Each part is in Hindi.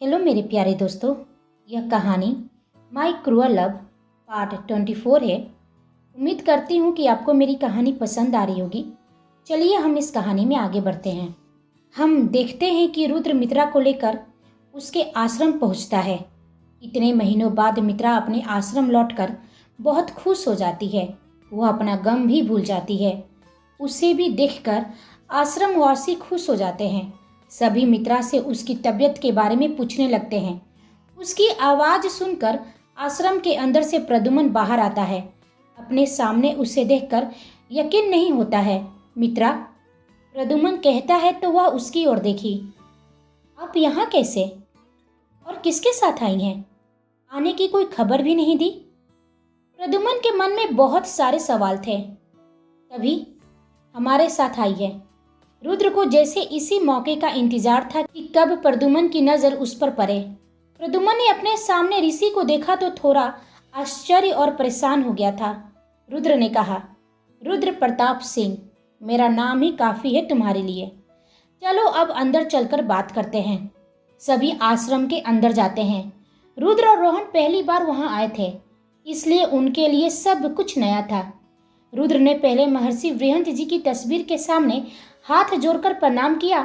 हेलो मेरे प्यारे दोस्तों, यह कहानी माई क्रूअल लव पार्ट 24 है। उम्मीद करती हूँ कि आपको मेरी कहानी पसंद आ रही होगी। चलिए हम इस कहानी में आगे बढ़ते हैं। हम देखते हैं कि रुद्र मित्रा को लेकर उसके आश्रम पहुँचता है। इतने महीनों बाद मित्रा अपने आश्रम लौटकर बहुत खुश हो जाती है। वह अपना गम भी भूल जाती है। उसे भी देखकर आश्रमवासी खुश हो जाते हैं। सभी मित्रा से उसकी तबीयत के बारे में पूछने लगते हैं। उसकी आवाज़ सुनकर आश्रम के अंदर से प्रद्युम्न बाहर आता है। अपने सामने उसे देखकर यकीन नहीं होता है। मित्रा, प्रद्युम्न कहता है तो वह उसकी ओर देखी। आप यहाँ कैसे और किसके साथ आई हैं? आने की कोई खबर भी नहीं दी। प्रद्युम्न के मन में बहुत सारे सवाल थे। तभी हमारे साथ आई है। रुद्र को जैसे इसी मौके का इंतजार था कि कब प्रद्युम्न की नजर उस पर पड़े। प्रद्युम्न ने अपने सामने ऋषि को देखा तो थोड़ा आश्चर्य और परेशान हो गया था। रुद्र ने कहा, रुद्र प्रताप सिंह, मेरा नाम ही काफी है तुम्हारे लिए। चलो अब अंदर चलकर बात करते हैं। सभी आश्रम के अंदर जाते हैं। रुद्र और रोहन पहली बार वहां आए थे, इसलिए उनके लिए सब कुछ नया था। रुद्र ने पहले महर्षि वृहंत जी की तस्वीर के सामने हाथ जोड़कर प्रणाम किया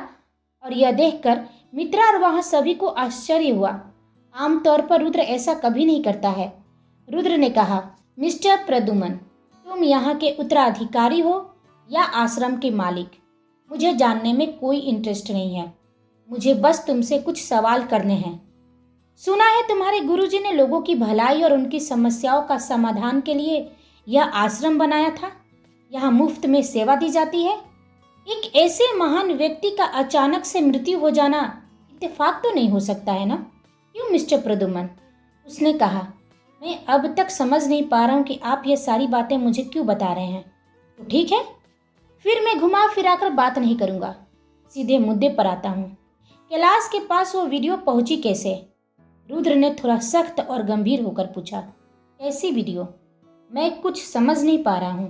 और यह देखकर मित्रा और वहां सभी को आश्चर्य हुआ। आमतौर पर रुद्र ऐसा कभी नहीं करता है। रुद्र ने कहा, मिस्टर प्रद्युम्न, तुम यहाँ के उत्तराधिकारी हो या आश्रम के मालिक? मुझे जानने में कोई इंटरेस्ट नहीं है। मुझे बस तुमसे कुछ सवाल करने हैं। सुना है तुम्हारे गुरुजी ने लोगों की भलाई और उनकी समस्याओं का समाधान के लिए यह आश्रम बनाया था। यहाँ मुफ्त में सेवा दी जाती है। एक ऐसे महान व्यक्ति का अचानक से मृत्यु हो जाना इत्तेफाक तो नहीं हो सकता है ना? क्यों मिस्टर प्रद्युम्न? उसने कहा, मैं अब तक समझ नहीं पा रहा हूँ कि आप ये सारी बातें मुझे क्यों बता रहे हैं। तो ठीक है, फिर मैं घुमा फिराकर बात नहीं करूँगा, सीधे मुद्दे पर आता हूँ। कैलाश के पास वो वीडियो पहुँची कैसे? रुद्र ने थोड़ा सख्त और गंभीर होकर पूछा। कैसी वीडियो? मैं कुछ समझ नहीं पा रहा हूँ।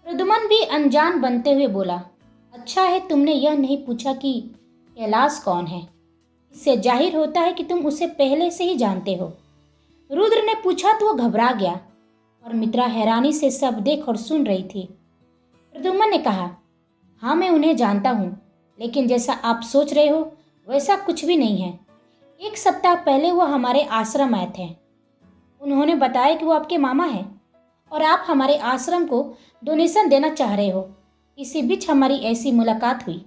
प्रद्युम्न भी अनजान बनते हुए बोला, अच्छा है तुमने यह नहीं पूछा कि कैलाश कौन है। इससे जाहिर होता है कि तुम उसे पहले से ही जानते हो। रुद्र ने पूछा तो वो घबरा गया और मित्रा हैरानी से सब देख और सुन रही थी। प्रद्युम्न ने कहा, हाँ मैं उन्हें जानता हूँ, लेकिन जैसा आप सोच रहे हो वैसा कुछ भी नहीं है। एक सप्ताह पहले वो हमारे आश्रम आए थे। उन्होंने बताया कि वो आपके मामा हैं और आप हमारे आश्रम को डोनेशन देना चाह रहे हो। इसी बीच हमारी ऐसी मुलाकात हुई।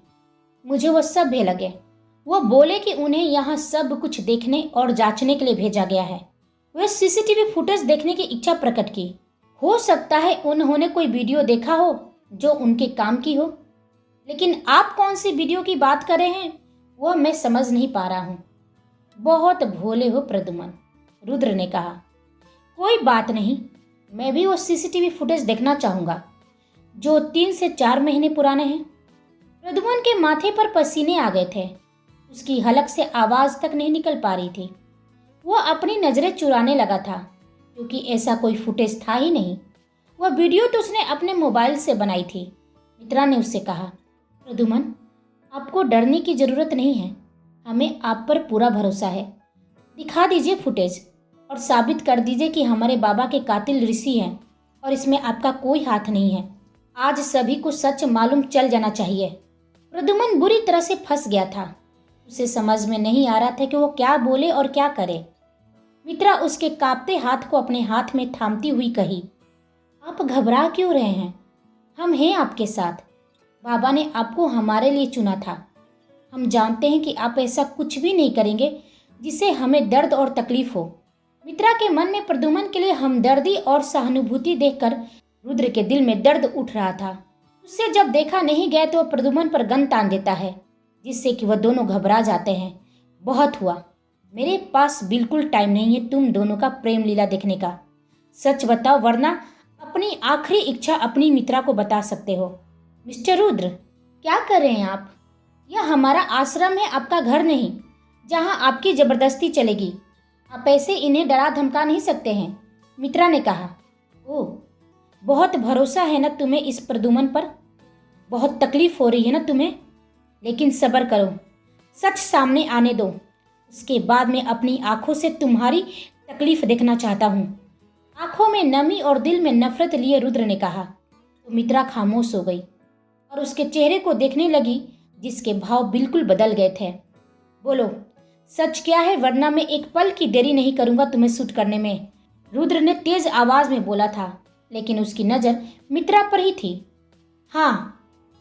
मुझे वो सब भय लगे। वो बोले कि उन्हें यहाँ सब कुछ देखने और जांचने के लिए भेजा गया है। वे सीसीटीवी फुटेज देखने की इच्छा प्रकट की। हो सकता है उन्होंने कोई वीडियो देखा हो जो उनके काम की हो, लेकिन आप कौन सी वीडियो की बात कर रहे हैं वह मैं समझ नहीं पा रहा हूँ। बहुत भोले हो प्रद्युम्न, रुद्र ने कहा। कोई बात नहीं, मैं भी वो सीसीटीवी फुटेज देखना चाहूँगा जो 3 से 4 महीने पुराने हैं। प्रद्युम्न के माथे पर पसीने आ गए थे। उसकी हलक से आवाज तक नहीं निकल पा रही थी। वह अपनी नजरें चुराने लगा था क्योंकि ऐसा कोई फुटेज था ही नहीं। वह वीडियो तो उसने अपने मोबाइल से बनाई थी। मित्रा ने उससे कहा, प्रद्युम्न, आपको डरने की जरूरत नहीं है। हमें आप पर पूरा भरोसा है। दिखा दीजिए फुटेज और साबित कर दीजिए कि हमारे बाबा के कातिल ऋषि हैं और इसमें आपका कोई हाथ नहीं है। आज सभी को सच मालूम चल जाना चाहिए। प्रद्युम्न बुरी तरह से फंस गया था। उसे समझ में नहीं आ रहा था कि वो क्या बोले और क्या करे। मित्रा उसके कांपते हाथ को अपने हाथ में थामती हुई कही, आप घबरा क्यों रहे हैं? हम हैं आपके साथ। बाबा ने आपको हमारे लिए चुना था। हम जानते हैं कि आप ऐसा कुछ भी नहीं करेंगे जिससे हमें दर्द और तकलीफ हो। मित्रा के मन में प्रद्युम्न के लिए हमदर्दी और सहानुभूति देखकर रुद्र के दिल में दर्द उठ रहा था। उससे जब देखा नहीं गया तो वह प्रद्युम्न पर गन तान देता है, जिससे कि वह दोनों घबरा जाते हैं। बहुत हुआ, मेरे पास बिल्कुल टाइम नहीं है तुम दोनों का प्रेम लीला देखने का। सच बताओ, वरना अपनी आखिरी इच्छा अपनी मित्रा को बता सकते हो। मिस्टर रुद्र, क्या कर रहे हैं आप? यह हमारा आश्रम है, आपका घर नहीं, जहाँ आपकी जबरदस्ती चलेगी। आप ऐसे इन्हें डरा धमका नहीं सकते हैं। मित्रा ने कहा, ओह, बहुत भरोसा है ना तुम्हें इस प्रद्युम्न पर? बहुत तकलीफ हो रही है ना तुम्हें? लेकिन सब्र करो, सच सामने आने दो। उसके बाद मैं अपनी आंखों से तुम्हारी तकलीफ देखना चाहता हूँ। आंखों में नमी और दिल में नफरत लिए रुद्र ने कहा। तो मित्रा खामोश हो गई और उसके चेहरे को देखने लगी, जिसके भाव बिल्कुल बदल गए थे। बोलो, सच क्या है, वरना मैं एक पल की देरी नहीं करूंगा तुम्हें शूट करने में, रुद्र ने तेज आवाज में बोला था, लेकिन उसकी नजर मित्रा पर ही थी। हाँ,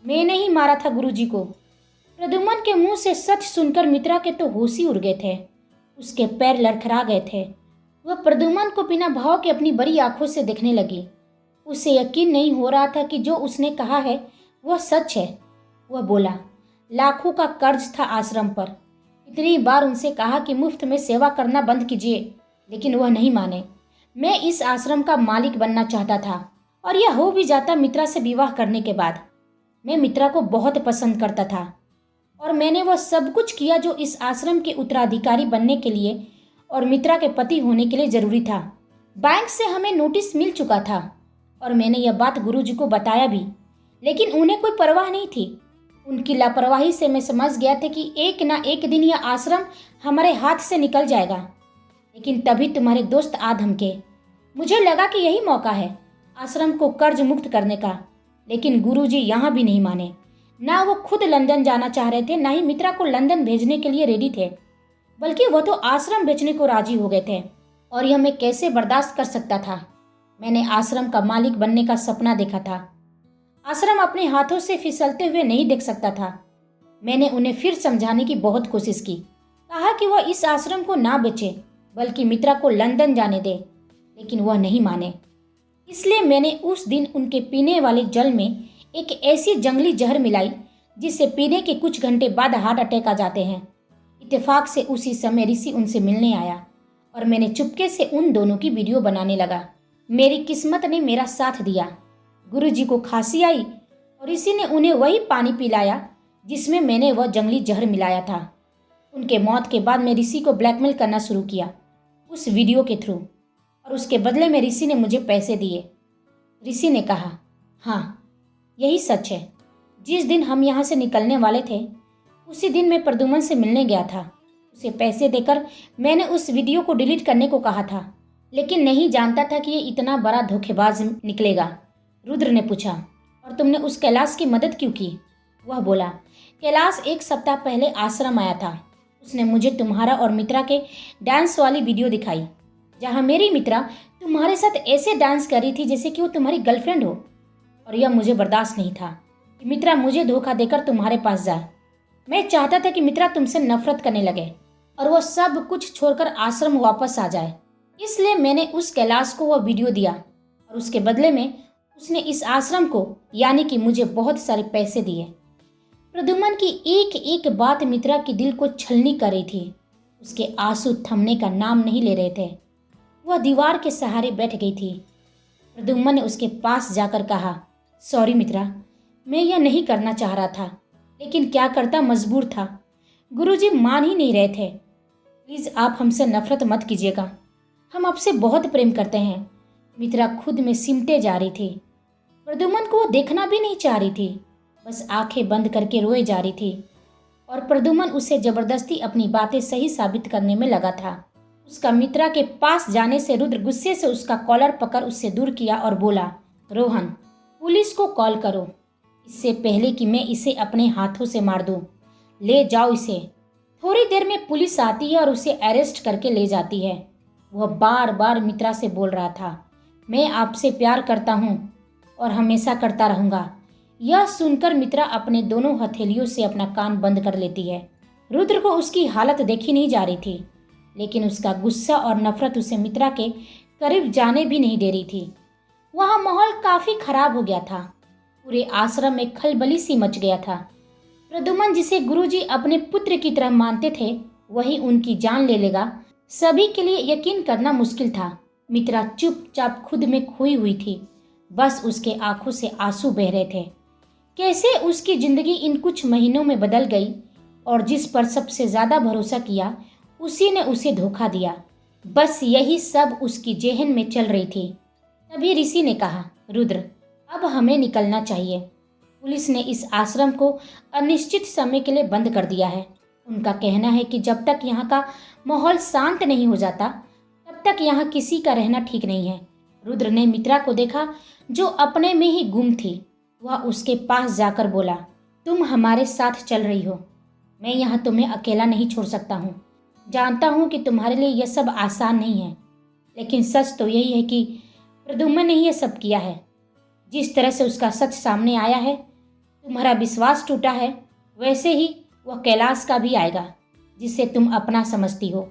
मैंने ही मारा था गुरुजी को। प्रद्युम्न के मुंह से सच सुनकर मित्रा के तो होश ही उड़ गए थे। उसके पैर लड़खड़ा गए थे। वह प्रद्युम्न को बिना भाव के अपनी बड़ी आंखों से देखने लगी। उसे यकीन नहीं हो रहा था कि जो उसने कहा है वह सच है। वह बोला, लाखों का कर्ज था आश्रम पर। इतनी बार उनसे कहा कि मुफ्त में सेवा करना बंद कीजिए, लेकिन वह नहीं माने। मैं इस आश्रम का मालिक बनना चाहता था, और यह हो भी जाता मित्रा से विवाह करने के बाद। मैं मित्रा को बहुत पसंद करता था और मैंने वह सब कुछ किया जो इस आश्रम के उत्तराधिकारी बनने के लिए और मित्रा के पति होने के लिए जरूरी था। बैंक से हमें नोटिस मिल चुका था और मैंने यह बात गुरुजी को बताया भी, लेकिन उन्हें कोई परवाह नहीं थी। उनकी लापरवाही से मैं समझ गया था कि एक ना एक दिन यह आश्रम हमारे हाथ से निकल जाएगा। लेकिन तभी तुम्हारे दोस्त आ धमके। मुझे लगा कि यही मौका है आश्रम को कर्ज मुक्त करने का, लेकिन गुरुजी यहाँ भी नहीं माने। ना वो खुद लंदन जाना चाह रहे थे, ना ही मित्रा को लंदन भेजने के लिए रेडी थे, बल्कि वो तो आश्रम बेचने को राजी हो गए थे। और यह मैं कैसे बर्दाश्त कर सकता था। मैंने आश्रम का मालिक बनने का सपना देखा था। आश्रम अपने हाथों से फिसलते हुए नहीं देख सकता था। मैंने उन्हें फिर समझाने की बहुत कोशिश की। कहा कि वह इस आश्रम को ना बेचे, बल्कि मित्रा को लंदन जाने दे, लेकिन वह नहीं माने। इसलिए मैंने उस दिन उनके पीने वाले जल में एक ऐसी जंगली जहर मिलाई जिसे पीने के कुछ घंटे बाद हार्ट अटैक आ जाते हैं। इत्तेफाक से उसी समय ऋषि उनसे मिलने आया और मैंने चुपके से उन दोनों की वीडियो बनाने लगा। मेरी किस्मत ने मेरा साथ दिया। गुरुजी को खांसी आई और ऋषि ने उन्हें वही पानी पिलाया जिसमें मैंने वह जंगली जहर मिलाया था। उनके मौत के बाद मैं ऋषि को ब्लैकमेल करना शुरू किया उस वीडियो के थ्रू, और उसके बदले में ऋषि ने मुझे पैसे दिए। ऋषि ने कहा, हाँ यही सच है। जिस दिन हम यहाँ से निकलने वाले थे उसी दिन मैं प्रद्युम्न से मिलने गया था। उसे पैसे देकर मैंने उस वीडियो को डिलीट करने को कहा था, लेकिन नहीं जानता था कि ये इतना बड़ा धोखेबाज निकलेगा। रुद्र ने पूछा, और तुमने उस कैलाश की मदद क्यों की? वह बोला, कैलाश एक सप्ताह पहले आश्रम आया था। उसने मुझे तुम्हारा और मित्रा के डांस वाली वीडियो दिखाई, जहाँ मेरी मित्रा तुम्हारे साथ ऐसे डांस कर रही थी जैसे कि वो तुम्हारी गर्लफ्रेंड हो। और यह मुझे बर्दाश्त नहीं था कि मित्रा मुझे धोखा देकर तुम्हारे पास जाए। मैं चाहता था कि मित्रा तुमसे नफरत करने लगे और वो सब कुछ छोड़कर आश्रम वापस आ जाए। इसलिए मैंने उस कैलाश को वह वीडियो दिया और उसके बदले में उसने इस आश्रम को, यानी कि मुझे, बहुत सारे पैसे दिए। प्रद्युम्न की एक एक बात मित्रा के दिल को छलनी कर रही थी। उसके आंसू थमने का नाम नहीं ले रहे थे। वह दीवार के सहारे बैठ गई थी। प्रद्युम्न ने उसके पास जाकर कहा, सॉरी मित्रा, मैं यह नहीं करना चाह रहा था, लेकिन क्या करता, मजबूर था। गुरुजी मान ही नहीं रहे थे। प्लीज़ आप हमसे नफरत मत कीजिएगा, हम आपसे बहुत प्रेम करते हैं। मित्रा खुद में सिमटे जा रही थी। प्रद्युम्न को वो देखना भी नहीं चाह रही थी, बस आंखें बंद करके रोए जा रही थी। और प्रद्युम्न उसे जबरदस्ती अपनी बातें सही साबित करने में लगा था। उसका मित्रा के पास जाने से रुद्र गुस्से से उसका कॉलर पकड़ उससे दूर किया और बोला, रोहन, पुलिस को कॉल करो, इससे पहले कि मैं इसे अपने हाथों से मार दूं। ले जाओ इसे। थोड़ी देर में पुलिस आती है और उसे अरेस्ट करके ले जाती है। वह बार बार मित्रा से बोल रहा था, मैं आपसे प्यार करता हूँ और हमेशा करता रहूँगा। यह सुनकर मित्रा अपने दोनों हथेलियों से अपना कान बंद कर लेती है। रुद्र को उसकी हालत देखी नहीं जा रही थी, लेकिन उसका गुस्सा और नफरत उसे मित्रा के करीब जाने भी नहीं दे रही थी। वहाँ माहौल काफी खराब हो गया था। पूरे आश्रम में खलबली सी मच गया था। प्रद्युम्न, जिसे गुरुजी अपने पुत्र की तरह मानते थे, वही उनकी जान ले लेगा, सभी के लिए यकीन करना मुश्किल था। मित्रा चुपचाप खुद में खोई हुई थी। बस उसके आंखों से आंसू बह रहे थे। कैसे उसकी जिंदगी इन कुछ महीनों में बदल गई, और जिस पर सबसे ज्यादा भरोसा किया उसी ने उसे धोखा दिया। बस यही सब उसकी जेहन में चल रही थी। तभी ऋषि ने कहा, रुद्र, अब हमें निकलना चाहिए। पुलिस ने इस आश्रम को अनिश्चित समय के लिए बंद कर दिया है उनका कहना है कि जब तक यहाँ का माहौल शांत नहीं हो जाता तब तक यहाँ किसी का रहना ठीक नहीं है। रुद्र ने मित्रा को देखा जो अपने में ही गुम थी। वह उसके पास जाकर बोला, तुम हमारे साथ चल रही हो, मैं यहाँ तुम्हें अकेला नहीं छोड़ सकता हूँ। जानता हूँ कि तुम्हारे लिए यह सब आसान नहीं है, लेकिन सच तो यही है कि प्रद्युम्न ने यह सब किया है। जिस तरह से उसका सच सामने आया है, तुम्हारा विश्वास टूटा है, वैसे ही वह कैलाश का भी आएगा, जिसे तुम अपना समझती हो,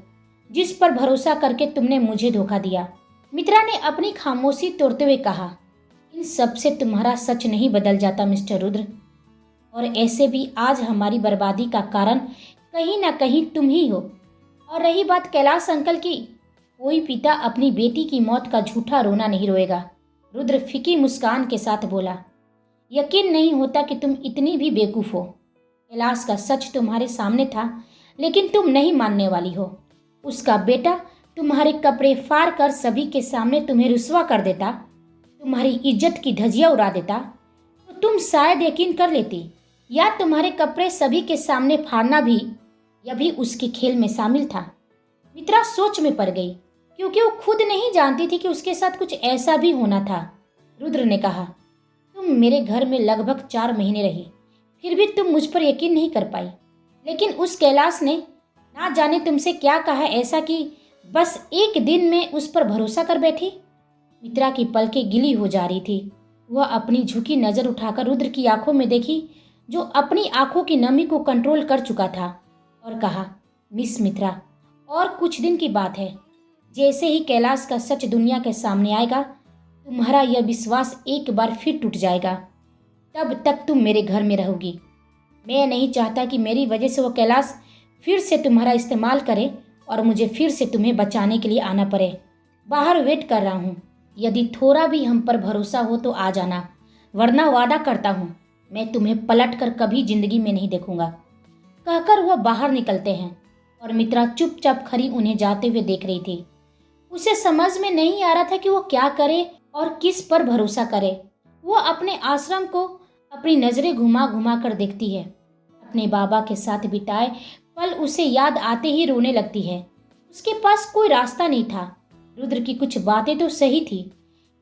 जिस पर भरोसा करके तुमने मुझे धोखा दिया। मित्रा ने अपनी खामोशी तोड़ते हुए कहा, इन सब से तुम्हारा सच नहीं बदल जाता मिस्टर रुद्र, और ऐसे भी आज हमारी बर्बादी का कारण कहीं ना कहीं तुम ही हो। और रही बात कैलाश अंकल की, कोई पिता अपनी बेटी की मौत का झूठा रोना नहीं रोएगा। रुद्र फीकी मुस्कान के साथ बोला, यकीन नहीं होता कि तुम इतनी भी बेवकूफ़ हो। कैलाश का सच तुम्हारे सामने था, लेकिन तुम नहीं मानने वाली हो। उसका बेटा तुम्हारे कपड़े फाड़ कर सभी के सामने तुम्हें रुस्वा कर देता, तुम्हारी इज्जत की धज्जियां उड़ा देता, तो तुम शायद यकीन कर लेती, या तुम्हारे कपड़े सभी के सामने फाड़ना भी, यह भी उसके खेल में शामिल था। मित्रा सोच में पड़ गई, क्योंकि वो खुद नहीं जानती थी कि उसके साथ कुछ ऐसा भी होना था। रुद्र ने कहा, तुम मेरे घर में लगभग 4 महीने रही, फिर भी तुम मुझ पर यकीन नहीं कर पाई। लेकिन उस कैलाश ने ना जाने तुमसे क्या कहा ऐसा कि बस एक दिन में उस पर भरोसा कर बैठी। मित्रा की पलकें गीली हो जा रही थी। वह अपनी झुकी नजर उठाकर रुद्र की आंखों में देखी, जो अपनी आंखों की नमी को कंट्रोल कर चुका था, और कहा, मिस मित्रा, और कुछ दिन की बात है। जैसे ही कैलाश का सच दुनिया के सामने आएगा, तुम्हारा यह विश्वास एक बार फिर टूट जाएगा। तब तक तुम मेरे घर में रहोगी। मैं नहीं चाहता कि मेरी वजह से वो कैलाश फिर से तुम्हारा इस्तेमाल करे और मुझे फिर से तुम्हें बचाने के लिए आना पड़े। बाहर वेट कर रहा हूँ, यदि थोड़ा भी हम पर भरोसा हो तो आ जाना, वरना वादा करता हूँ मैं तुम्हें पलट कर कभी जिंदगी में नहीं देखूंगा। कहकर वह बाहर निकलते हैं और मित्रा चुपचाप खड़ी उन्हें जाते हुए देख रही थी। उसे समझ में नहीं आ रहा था कि वो क्या करे और किस पर भरोसा करे। वो अपने आश्रम को अपनी नजरें घुमा घुमा कर देखती है। अपने बाबा के साथ बिताए पल उसे याद आते ही रोने लगती है। उसके पास कोई रास्ता नहीं था। रुद्र की कुछ बातें तो सही थी,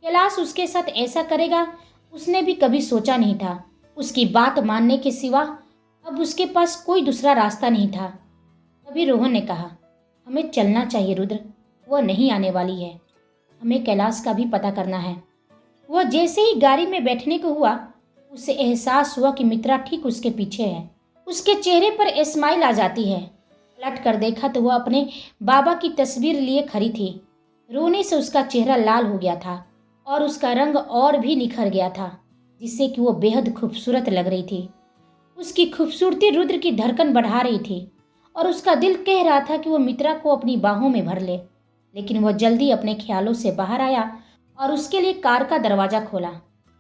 कैलाश उसके साथ ऐसा करेगा उसने भी कभी सोचा नहीं था। उसकी बात मानने के सिवा अब उसके पास कोई दूसरा रास्ता नहीं था। तभी रोहन ने कहा, हमें चलना चाहिए रुद्र, वह नहीं आने वाली है, हमें कैलाश का भी पता करना है। वह जैसे ही गाड़ी में बैठने को हुआ, उसे एहसास हुआ कि मित्रा ठीक उसके पीछे है। उसके चेहरे पर स्माइल आ जाती है। पलट कर देखा तो वह अपने बाबा की तस्वीर लिए खड़ी थी। रोने से उसका चेहरा लाल हो गया था और उसका रंग और भी निखर गया था, जिससे कि वो बेहद खूबसूरत लग रही थी। उसकी खूबसूरती रुद्र की धड़कन बढ़ा रही थी और उसका दिल कह रहा था कि वो मित्रा को अपनी बाहों में भर ले। लेकिन वह जल्दी अपने ख्यालों से बाहर आया और उसके लिए कार का दरवाज़ा खोला।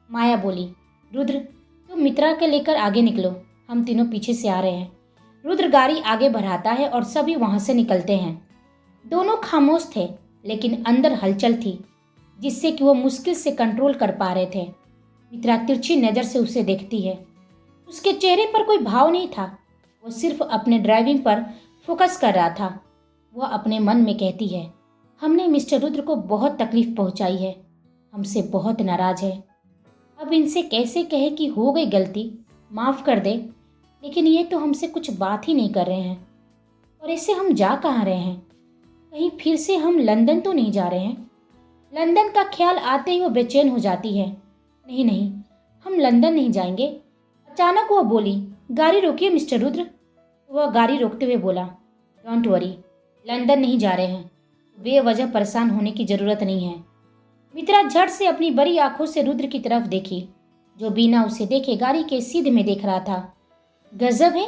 माया बोली, रुद्र तुम मित्रा के लेकर आगे निकलो, हम तीनों पीछे से आ रहे हैं। रुद्र गाड़ी आगे बढ़ाता है और सभी वहाँ से निकलते हैं। दोनों खामोश थे, लेकिन अंदर हलचल थी, जिससे कि वो मुश्किल से कंट्रोल कर पा रहे थे। मित्रा तिरछी नज़र से उसे देखती है। उसके चेहरे पर कोई भाव नहीं था, वो सिर्फ अपने ड्राइविंग पर फोकस कर रहा था। वह अपने मन में कहती है, हमने मिस्टर रुद्र को बहुत तकलीफ पहुंचाई है, हमसे बहुत नाराज है। अब इनसे कैसे कहे कि हो गई गलती, माफ़ कर दे, लेकिन ये तो हमसे कुछ बात ही नहीं कर रहे हैं। और इससे हम जा कहाँ रहे हैं? कहीं फिर से हम लंदन तो नहीं जा रहे हैं? लंदन का ख्याल आते ही वो बेचैन हो जाती है। नहीं नहीं, हम लंदन नहीं जाएंगे। अचानक वह बोली, गाड़ी रोकिए मिस्टर रुद्र। वह गाड़ी रोकते हुए बोला, डोंट वरी, लंदन नहीं जा रहे हैं, बेवजह परेशान होने की ज़रूरत नहीं है। मित्रा झट से अपनी बड़ी आंखों से रुद्र की तरफ देखी, जो बिना उसे देखे गाड़ी के सीध में देख रहा था। गजब है,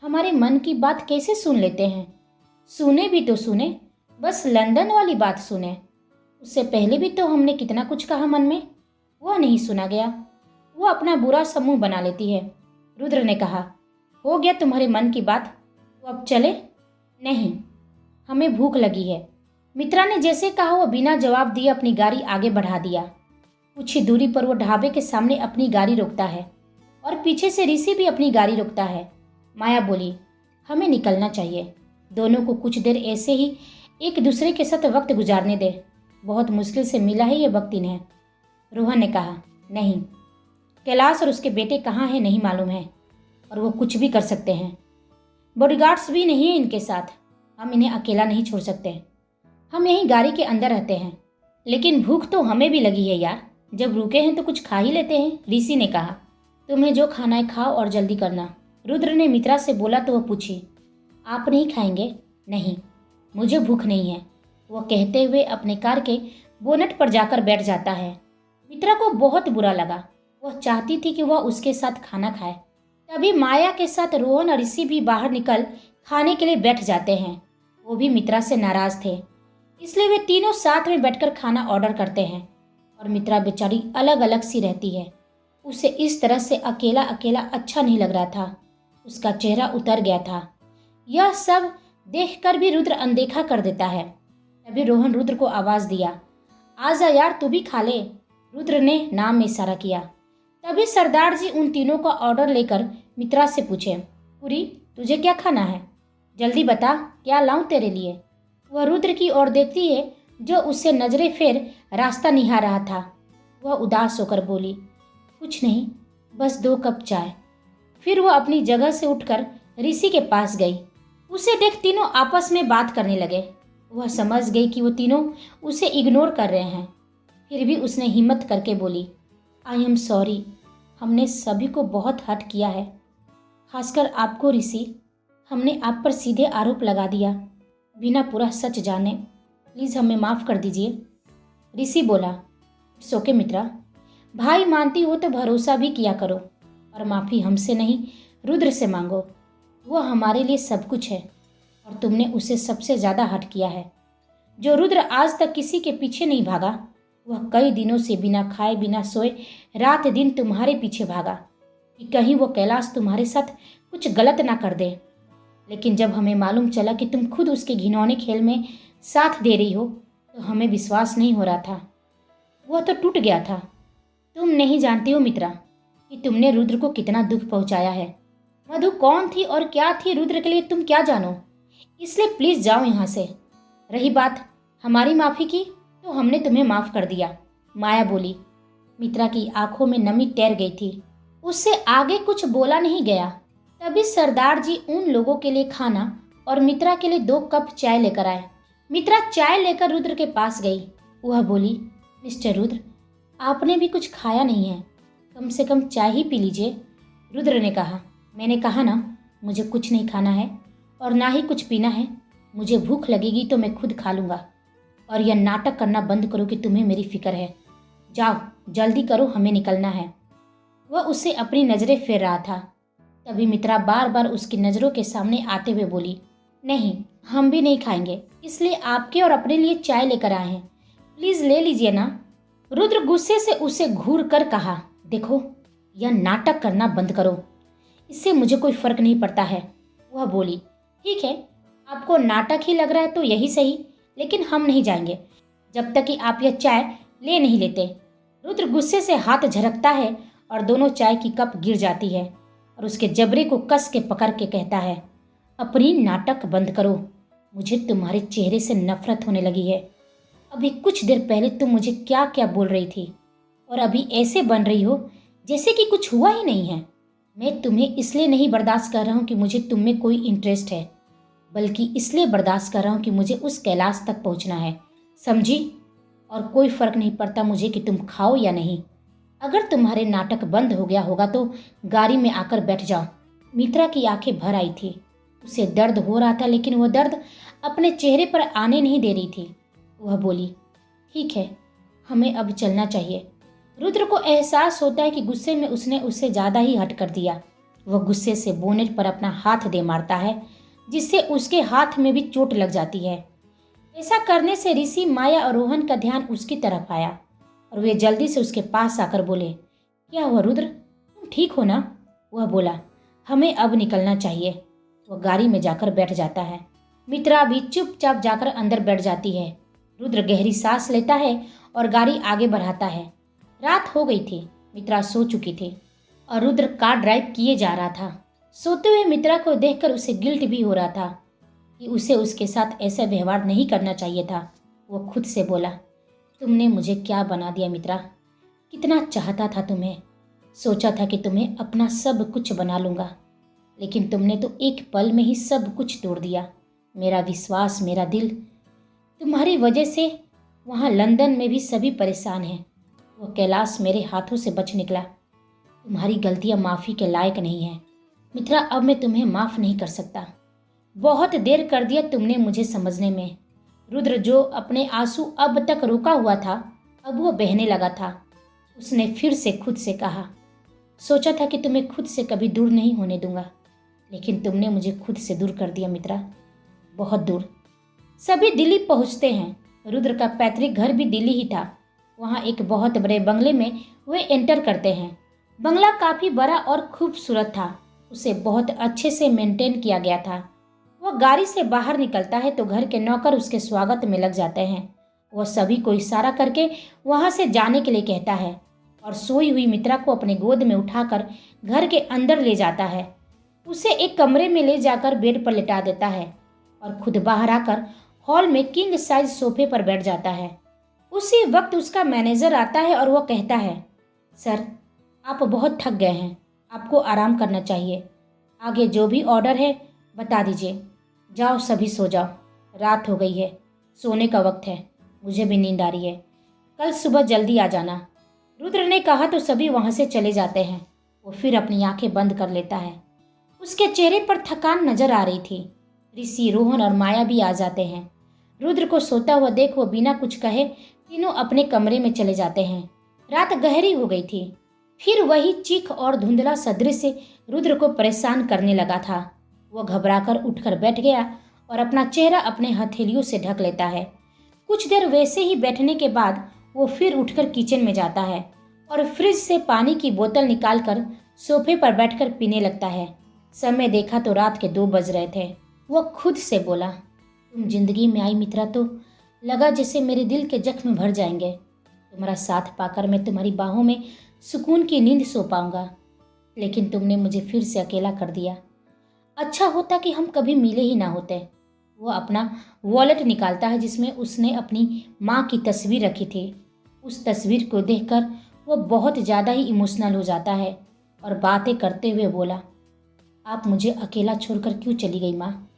हमारे मन की बात कैसे सुन लेते हैं। सुने भी तो सुने, बस लंदन वाली बात सुने। उससे पहले भी तो हमने कितना कुछ कहा मन में, वह नहीं सुना गया। वो अपना बुरा समूह बना लेती है। रुद्र ने कहा, हो गया तुम्हारे मन की बात, तो अब चले? नहीं, हमें भूख लगी है। मित्रा ने जैसे कहा वो बिना जवाब दिए अपनी गाड़ी आगे बढ़ा दिया। कुछ ही दूरी पर वो ढाबे के सामने अपनी गाड़ी रोकता है और पीछे से ऋषि भी अपनी गाड़ी रोकता है। माया बोली, हमें निकलना चाहिए। दोनों को कुछ देर ऐसे ही एक दूसरे के साथ वक्त गुजारने दे। बहुत मुश्किल से मिला है ये वक्त इन्हें। रोहन ने कहा, नहीं, कैलाश और उसके बेटे कहाँ हैं नहीं मालूम है, और वो कुछ भी कर सकते हैं। बॉडीगार्ड्स भी नहीं है इनके साथ। हम इन्हें अकेला नहीं छोड़ सकते। हम यहीं गाड़ी के अंदर रहते हैं। लेकिन भूख तो हमें भी लगी है यार। जब रुके हैं तो कुछ खा ही लेते हैं, ऋषि ने कहा। तुम्हें जो खाना है खाओ और जल्दी करना, रुद्र ने मित्रा से बोला तो वह पूछी, आप नहीं खाएंगे? नहीं, मुझे भूख नहीं है, वह कहते हुए अपने कार के बोनट पर जाकर बैठ जाता है। मित्रा को बहुत बुरा लगा। वह चाहती थी कि वह उसके साथ खाना खाए। तभी माया के साथ रोहन और ऋषि भी बाहर निकल खाने के लिए बैठ जाते हैं। वो भी मित्रा से नाराज थे, इसलिए वे तीनों साथ में बैठकर खाना ऑर्डर करते हैं। और मित्रा बेचारी अलग अलग सी रहती है। उसे इस तरह से अकेला अकेला अच्छा नहीं लग रहा था। उसका चेहरा उतर गया था। यह सब देखकर भी रुद्र अनदेखा कर देता है। तभी रोहन रुद्र को आवाज दिया, आजा यार, तू भी खा ले। रुद्र ने नाम में इशारा किया। तभी सरदार जी उन तीनों का ऑर्डर लेकर मित्रा से पूछे, पुरी, तुझे क्या खाना है? जल्दी बता, क्या लाऊं तेरे लिए? वह रुद्र की ओर देखती है, जो उससे नजरें फेर रास्ता निहार रहा था। वह उदास होकर बोली, कुछ नहीं, बस 2 कप चाय। फिर वह अपनी जगह से उठकर ऋषि के पास गई। उसे देख तीनों आपस में बात करने लगे। वह समझ गई कि वो तीनों उसे इग्नोर कर रहे हैं। फिर भी उसने हिम्मत करके बोली, आई एम सॉरी, हमने सभी को बहुत हर्ट किया है, खासकर आपको ऋषि। हमने आप पर सीधे आरोप लगा दिया बिना पूरा सच जाने। प्लीज़ हमें माफ़ कर दीजिए। ऋषि बोला, इट्स ओके मित्रा, भाई मानती हो तो भरोसा भी किया करो, और माफ़ी हमसे नहीं रुद्र से मांगो। वो हमारे लिए सब कुछ है, और तुमने उसे सबसे ज़्यादा हर्ट किया है। जो रुद्र आज तक किसी के पीछे नहीं भागा, वह कई दिनों से बिना खाए बिना सोए रात दिन तुम्हारे पीछे भागा कि कहीं वो कैलाश तुम्हारे साथ कुछ गलत ना कर दे। लेकिन जब हमें मालूम चला कि तुम खुद उसके घिनौने खेल में साथ दे रही हो, तो हमें विश्वास नहीं हो रहा था। वह तो टूट गया था। तुम नहीं जानती हो मित्रा कि तुमने रुद्र को कितना दुख पहुंचाया है। मधु कौन थी और क्या थी रुद्र के लिए तुम क्या जानो। इसलिए प्लीज़ जाओ यहाँ से। रही बात हमारी माफ़ी की, तो हमने तुम्हें माफ़ कर दिया, माया बोली। मित्रा की आंखों में नमी तैर गई थी। उससे आगे कुछ बोला नहीं गया। तभी सरदार जी उन लोगों के लिए खाना और मित्रा के लिए 2 कप चाय लेकर आए। मित्रा चाय लेकर रुद्र के पास गई। वह बोली, मिस्टर रुद्र, आपने भी कुछ खाया नहीं है, कम से कम चाय ही पी लीजिए। रुद्र ने कहा, मैंने कहा ना, मुझे कुछ नहीं खाना है और ना ही कुछ पीना है। मुझे भूख लगेगी तो मैं खुद खा लूँगा। और यह नाटक करना बंद करो कि तुम्हें मेरी फिक्र है। जाओ जल्दी करो, हमें निकलना है। वह उसे अपनी नज़रें फेर रहा था। तभी मित्रा बार बार उसकी नज़रों के सामने आते हुए बोली, नहीं, हम भी नहीं खाएंगे, इसलिए आपके और अपने लिए चाय लेकर आए हैं, प्लीज़ ले लीजिए ना। रुद्र गुस्से से उसे घूर कर कहा, देखो, यह नाटक करना बंद करो, इससे मुझे कोई फर्क नहीं पड़ता है। वह बोली, ठीक है, आपको नाटक ही लग रहा है तो यही सही, लेकिन हम नहीं जाएंगे जब तक कि आप यह चाय ले नहीं लेते। रुद्र गुस्से से हाथ झरकता है और दोनों चाय की कप गिर जाती है और उसके जबड़े को कस के पकड़ के कहता है, अपनी नाटक बंद करो, मुझे तुम्हारे चेहरे से नफरत होने लगी है। अभी कुछ देर पहले तुम मुझे क्या क्या बोल रही थी और अभी ऐसे बन रही हो जैसे कि कुछ हुआ ही नहीं है। मैं तुम्हें इसलिए नहीं बर्दाश्त कर रहा हूँ कि मुझे तुम में कोई इंटरेस्ट है, बल्कि इसलिए बर्दाश्त कर रहा हूँ कि मुझे उस कैलाश तक पहुँचना है, समझी? और कोई फ़र्क नहीं पड़ता मुझे कि तुम खाओ या नहीं। अगर तुम्हारे नाटक बंद हो गया होगा तो गाड़ी में आकर बैठ जाओ। मित्रा की आंखें भर आई थी। उसे दर्द हो रहा था, लेकिन वह दर्द अपने चेहरे पर आने नहीं दे रही थी। वह बोली, ठीक है, हमें अब चलना चाहिए। रुद्र को एहसास होता है कि गुस्से में उसने उससे ज़्यादा ही हट कर दिया। वह गुस्से से बोनेट पर अपना हाथ दे मारता है, जिससे उसके हाथ में भी चोट लग जाती है। ऐसा करने से ऋषि, माया और रोहन का ध्यान उसकी तरफ आया और वे जल्दी से उसके पास आकर बोले, क्या हुआ रुद्र, तुम ठीक हो ना? वह बोला, हमें अब निकलना चाहिए। वह गाड़ी में जाकर बैठ जाता है। मित्रा भी चुपचाप जाकर अंदर बैठ जाती है। रुद्र गहरी सांस लेता है और गाड़ी आगे बढ़ाता है। रात हो गई थी। मित्रा सो चुकी थी और रुद्र कार ड्राइव किए जा रहा था। सोते हुए मित्रा को देखकर उसे गिल्ट भी हो रहा था कि उसे उसके साथ ऐसा व्यवहार नहीं करना चाहिए था। वो खुद से बोला, तुमने मुझे क्या बना दिया मित्रा, कितना चाहता था तुम्हें, सोचा था कि तुम्हें अपना सब कुछ बना लूँगा, लेकिन तुमने तो एक पल में ही सब कुछ तोड़ दिया। मेरा विश्वास, मेरा दिल, तुम्हारी वजह से वहाँ लंदन में भी सभी परेशान हैं। वो कैलाश मेरे हाथों से बच निकला। तुम्हारी गलतियाँ माफ़ी के लायक नहीं हैं मित्रा, अब मैं तुम्हें माफ़ नहीं कर सकता। बहुत देर कर दिया तुमने मुझे समझने में। रुद्र जो अपने आंसू अब तक रुका हुआ था, अब वो बहने लगा था। उसने फिर से खुद से कहा, सोचा था कि तुम्हें खुद से कभी दूर नहीं होने दूंगा, लेकिन तुमने मुझे खुद से दूर कर दिया मित्रा, बहुत दूर। सभी दिल्ली पहुंचते हैं। रुद्र का पैतृक घर भी दिल्ली ही था। वहाँ एक बहुत बड़े बंगले में वे एंटर करते हैं। बंगला काफ़ी बड़ा और खूबसूरत था। उसे बहुत अच्छे से मेंटेन किया गया था। वह गाड़ी से बाहर निकलता है तो घर के नौकर उसके स्वागत में लग जाते हैं। वह सभी को इशारा करके वहाँ से जाने के लिए कहता है और सोई हुई मित्रा को अपने गोद में उठाकर घर के अंदर ले जाता है। उसे एक कमरे में ले जाकर बेड पर लिटा देता है और खुद बाहर आकर हॉल में किंग साइज सोफे पर बैठ जाता है। उसी वक्त उसका मैनेजर आता है और वह कहता है, सर आप बहुत थक गए हैं, आपको आराम करना चाहिए। आगे जो भी ऑर्डर है बता दीजिए। जाओ सभी सो जाओ, रात हो गई है, सोने का वक्त है, मुझे भी नींद आ रही है, कल सुबह जल्दी आ जाना। रुद्र ने कहा तो सभी वहाँ से चले जाते हैं। वो फिर अपनी आंखें बंद कर लेता है। उसके चेहरे पर थकान नजर आ रही थी। ऋषि, रोहन और माया भी आ जाते हैं। रुद्र को सोता हुआ देख वो बिना कुछ कहे तीनों अपने कमरे में चले जाते हैं। रात गहरी हो गई थी। फिर वही चीख और धुंधला सदृश्य रुद्र को परेशान करने लगा था। वो घबराकर उठकर बैठ गया और अपना चेहरा अपने हथेलियों से ढक लेता है। कुछ देर वैसे ही बैठने के बाद वो फिर उठकर किचन में जाता है और फ्रिज से पानी की बोतल निकालकर सोफे पर बैठकर पीने लगता है। समय देखा तो रात के 2 बज रहे थे। वो खुद से बोला, तुम जिंदगी में आई मित्रा तो लगा जैसे मेरे दिल के जख्म भर जाएंगे। तुम्हारा साथ पाकर मैं तुम्हारी बाहों में सुकून की नींद सो पाऊंगा, लेकिन तुमने मुझे फिर से अकेला कर दिया। अच्छा होता कि हम कभी मिले ही ना होते। वो अपना वॉलेट निकालता है जिसमें उसने अपनी माँ की तस्वीर रखी थी। उस तस्वीर को देखकर वो बहुत ज़्यादा ही इमोशनल हो जाता है और बातें करते हुए बोला, आप मुझे अकेला छोड़कर क्यों चली गई माँ?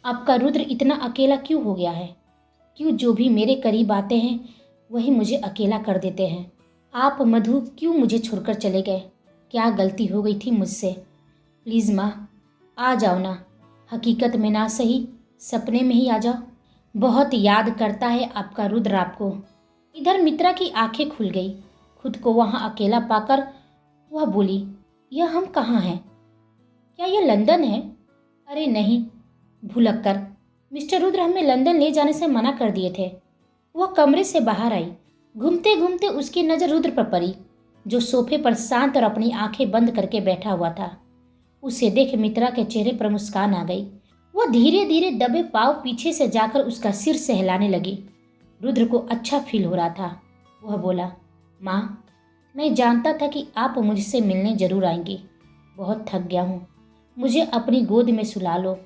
आपका रुद्र इतना अकेला क्यों हो गया है? क्यों जो भी मेरे करीब आते हैं वही मुझे अकेला कर देते हैं? आप मधु क्यों मुझे छोड़कर चले गए? क्या गलती हो गई थी मुझसे? प्लीज़ माँ आ जाओ ना, हकीकत में ना सही सपने में ही आ जाओ। बहुत याद करता है आपका रुद्र आपको। इधर मित्रा की आंखें खुल गई। खुद को वहाँ अकेला पाकर वह बोली, यह हम कहाँ हैं? क्या यह लंदन है? अरे नहीं, भुलक्कर, मिस्टर रुद्र हमें लंदन ले जाने से मना कर दिए थे। वह कमरे से बाहर आई। घूमते घूमते उसकी नज़र रुद्र पर पड़ी, जो सोफे पर शांत और अपनी आंखें बंद करके बैठा हुआ था। उसे देख मित्रा के चेहरे पर मुस्कान आ गई। वह धीरे धीरे दबे पांव पीछे से जाकर उसका सिर सहलाने लगी। रुद्र को अच्छा फील हो रहा था। वह बोला, माँ मैं जानता था कि आप मुझसे मिलने जरूर आएंगी। बहुत थक गया हूँ, मुझे अपनी गोद में सुला लो।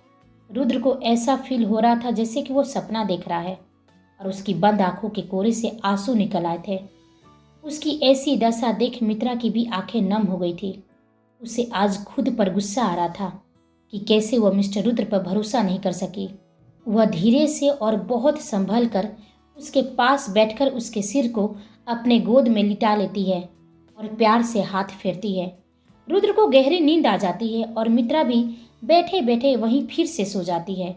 रुद्र को ऐसा फील हो रहा था जैसे कि वो सपना देख रहा है और उसकी बंद आंखों के कोरे से आंसू निकल आए थे। उसकी ऐसी दशा देख मित्रा की भी आंखें नम हो गई थी। उसे आज खुद पर गुस्सा आ रहा था कि कैसे वह मिस्टर रुद्र पर भरोसा नहीं कर सकी। वह धीरे से और बहुत संभल कर उसके पास बैठकर उसके सिर को अपने गोद में लिटा लेती है और प्यार से हाथ फेरती है। रुद्र को गहरी नींद आ जाती है और मित्रा भी बैठे बैठे वहीं फिर से सो जाती है।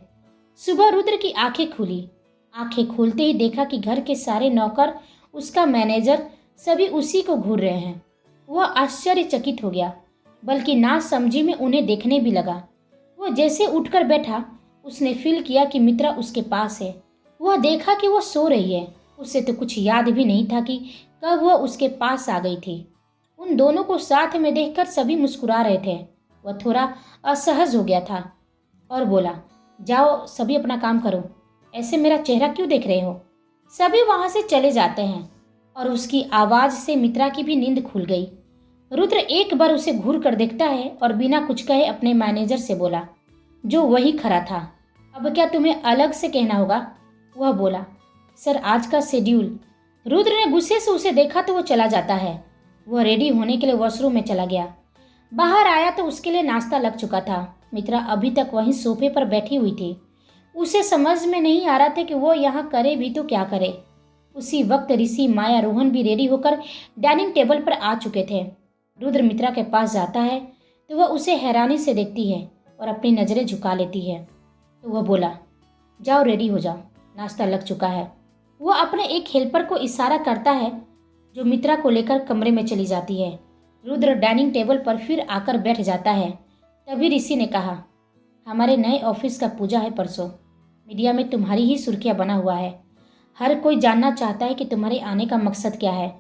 सुबह रुद्र की आंखें खुली। आंखें खोलते ही देखा कि घर के सारे नौकर, उसका मैनेजर सभी उसी को घूर रहे हैं। वह आश्चर्यचकित हो गया, बल्कि ना समझी में उन्हें देखने भी लगा। वह जैसे उठकर बैठा, उसने फील किया कि मित्रा उसके पास है। वह देखा कि वह सो रही है। उसे तो कुछ याद भी नहीं था कि कब वह उसके पास आ गई थी। उन दोनों को साथ में देखकर सभी मुस्कुरा रहे थे। वह थोड़ा असहज हो गया था और बोला, जाओ सभी अपना काम करो, ऐसे मेरा चेहरा क्यों देख रहे हो? सभी वहां से चले जाते हैं और उसकी आवाज़ से मित्रा की भी नींद खुल गई। रुद्र एक बार उसे घूर कर देखता है और बिना कुछ कहे अपने मैनेजर से बोला, जो वही खड़ा था, अब क्या तुम्हें अलग से कहना होगा? वह बोला, सर आज का शेड्यूल। रुद्र ने गुस्से से उसे देखा तो वो चला जाता है। वह रेडी होने के लिए वॉशरूम में चला गया। बाहर आया तो उसके लिए नाश्ता लग चुका था। मित्रा अभी तक वहीं सोफे पर बैठी हुई थी। उसे समझ में नहीं आ रहा था कि वो यहाँ करे भी तो क्या करे। उसी वक्त ऋषि, माया, रोहन भी रेडी होकर डाइनिंग टेबल पर आ चुके थे। रुद्र मित्रा के पास जाता है तो वह उसे हैरानी से देखती है और अपनी नज़रें झुका लेती है। तो वह बोला, जाओ रेडी हो जाओ, नाश्ता लग चुका है। वह अपने एक हेल्पर को इशारा करता है जो मित्रा को लेकर कमरे में चली जाती है। रुद्र डाइनिंग टेबल पर फिर आकर बैठ जाता है। तभी ऋषि ने कहा, हमारे नए ऑफिस का पूजा है परसों। मीडिया में तुम्हारी ही सुर्खियाँ बना हुआ है। हर कोई जानना चाहता है कि तुम्हारे आने का मकसद क्या है।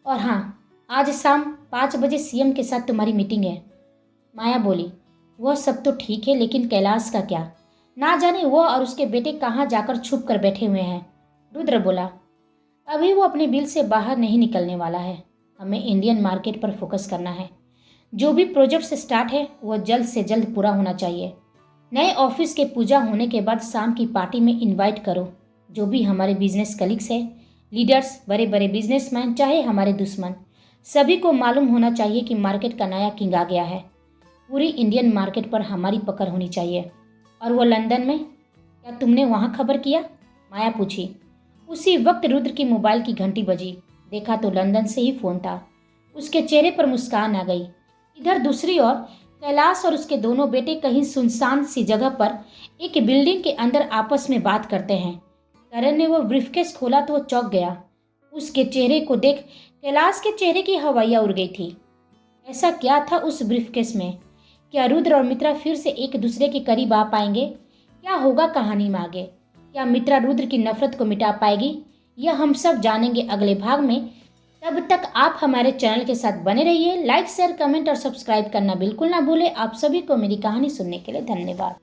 और हाँ, आज शाम 5 बजे सीएम के साथ तुम्हारी मीटिंग है। माया बोली, वह सब तो ठीक है, लेकिन कैलाश का क्या? ना जाने वो और उसके बेटे कहाँ जाकर छुप कर बैठे हुए हैं। रुद्र बोला, अभी वो अपने बिल से बाहर नहीं निकलने वाला है। हमें इंडियन मार्केट पर फोकस करना है। जो भी प्रोजेक्ट स्टार्ट है वो जल्द से जल्द पूरा होना चाहिए। नए ऑफिस के पूजा होने के बाद शाम की पार्टी में इनवाइट करो जो भी हमारे बिजनेस कलीग्स है, लीडर्स, बड़े बड़े बिजनेसमैन, चाहे हमारे दुश्मन, सभी को मालूम होना चाहिए कि मार्केट का नया किंग आ गया है। पूरी इंडियन मार्केट पर हमारी पकड़ होनी चाहिए। और वो लंदन में, क्या तुमने वहाँ खबर किया? माया पूछी। उसी वक्त रुद्र की मोबाइल की घंटी बजी। देखा तो लंदन से ही फ़ोन था। उसके चेहरे पर मुस्कान आ गई। इधर दूसरी ओर कैलाश और उसके दोनों बेटे कहीं सुनसान सी जगह पर एक बिल्डिंग के अंदर आपस में बात करते हैं। करण ने वो ब्रीफकेस खोला तो वो चौंक गया। उसके चेहरे को देख कैलाश के चेहरे की हवाइयाँ उड़ गई थी। ऐसा क्या था उस ब्रीफकेस में? क्या रुद्र और मित्रा फिर से एक दूसरे के करीब आ पाएंगे? क्या होगा कहानी में आगे? क्या मित्रा रुद्र की नफरत को मिटा पाएगी? यह हम सब जानेंगे अगले भाग में। तब तक आप हमारे चैनल के साथ बने रहिए। लाइक, शेयर, कमेंट और सब्सक्राइब करना बिल्कुल ना भूलें। आप सभी को मेरी कहानी सुनने के लिए धन्यवाद।